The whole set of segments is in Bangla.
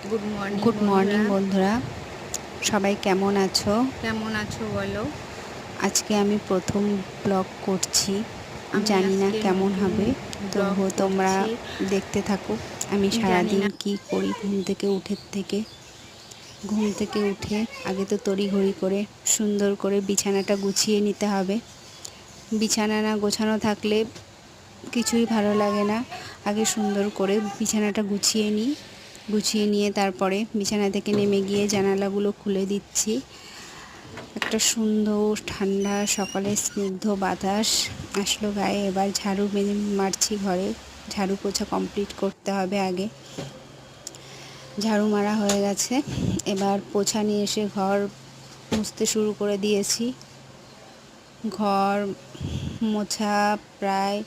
গুড মর্নিং বন্ধুরা, সবাই কেমন আছো? বলো। আজকে আমি প্রথম ব্লগ করছি, জানি না কেমন হবে, তবুও তোমরা দেখতে থাকো। আমি সারাদিন কি করি ঘুম থেকে উঠে আগে তো তড়িঘড়ি করে সুন্দর করে বিছানাটা গুছিয়ে নিতে হবে। বিছানা না গোছানো থাকলে কিছুই ভালো লাগে না। আগে সুন্দর করে বিছানাটা গুছিয়ে নিয়ে তারপরে বিছানা থেকে নেমে গিয়ে জানালাগুলো খুলে দিচ্ছি। একটা সুন্দর ঠান্ডা সকালের স্নিগ্ধ বাতাস আসলো গায়ে। এবার ঝাড়ু মারছি, ঘরে ঝাড়ু পোছা কমপ্লিট করতে হবে। আগে ঝাড়ু মারা হয়ে গেছে, এবার পোছা নিয়ে এসে ঘর মুছতে শুরু করে দিয়েছি। ঘর মোছা প্রায়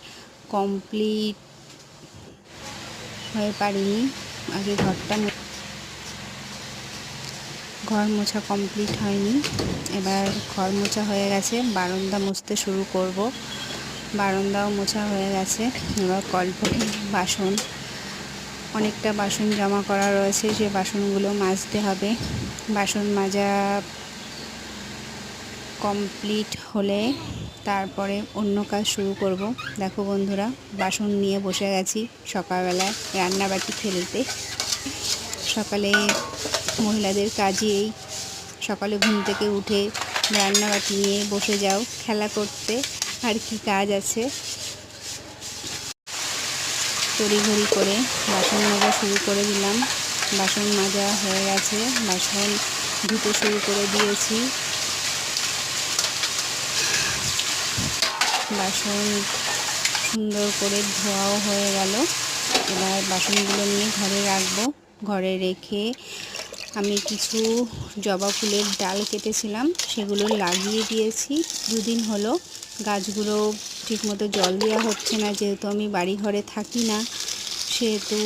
কমপ্লিট হয়ে পারিনি। আগে ঘর মোছা কমপ্লিট হয়নি, এবার ঘর মোছা হয়ে গেছে, বারান্দা মুছতে শুরু করব। বারান্দাও মোছা হয়ে গেছে। এবার কলপটে অনেকটা বাসন জমা করা রয়েছে, সে বাসনগুলো মাজতে হবে। বাসন মাজা কমপ্লিট হলে তারপরে অন্য কাজ শুরু করব। দেখো বন্ধুরা, বাসন নিয়ে বসে গেছি সকালবেলায় রান্নাবাটি ফেলতে। সকালে মহিলাদের কাজই এই, সকালে ঘুম থেকে উঠে রান্নাবাটি নিয়ে বসে যাও খেলা করতে, আর কি কাজ আছে। তড়িঘড়ি করে বাসন মাজা শুরু করে দিলাম। বাসন মাজা হয়ে গেছে, বাসন ধুতে শুরু করে দিয়েছি। বাসন সুন্দর করে ধোয়াও হয়ে গেল। এবার বাসনগুলো নিয়ে ঘরে রাখবো। ঘরে রেখে আমি কিছু জবা ফুলের ডাল কেটেছিলাম, সেগুলো লাগিয়ে দিয়েছি। দুদিন হলো গাছগুলো ঠিকমতো জল দেওয়া হচ্ছে না, যেহেতু আমি বাড়ি ঘরে থাকি না, সেহেতু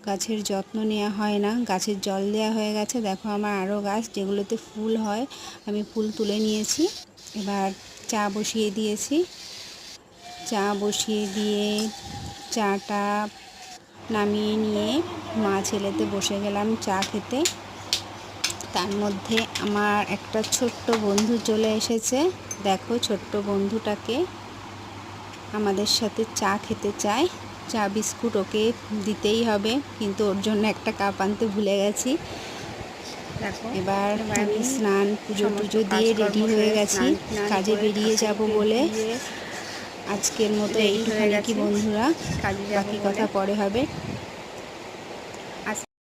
গাছের যত্ন নেওয়া হয় না। গাছের জল দেওয়া হয়ে গেছে। দেখো আমার আরও গাছ যেগুলোতে ফুল হয়, আমি ফুল তুলে নিয়েছি। এবার চা বসিয়ে দিয়েছি। চা বসিয়ে দিয়ে চাটা নামিয়ে নিয়ে মা ছেলেতে বসে গেলাম চা খেতে। তার মধ্যে আমার একটা ছোট্ট বন্ধু চলে এসেছে। দেখো, ছোট্ট বন্ধুটাকে আমাদের সাথে চা খেতে চায়। চা বিস্কুট ওকে দিতেই হবে, কিন্তু ওর জন্য একটা কাপ আনতে ভুলে গেছি। এবার আমি স্নান পুজো দিয়ে রেডি হয়ে গেছি, কাজে বেরিয়ে যাব বলে। আজকের মতো এইটুখানি কি বন্ধুরা, বাকি কথা পরে হবে।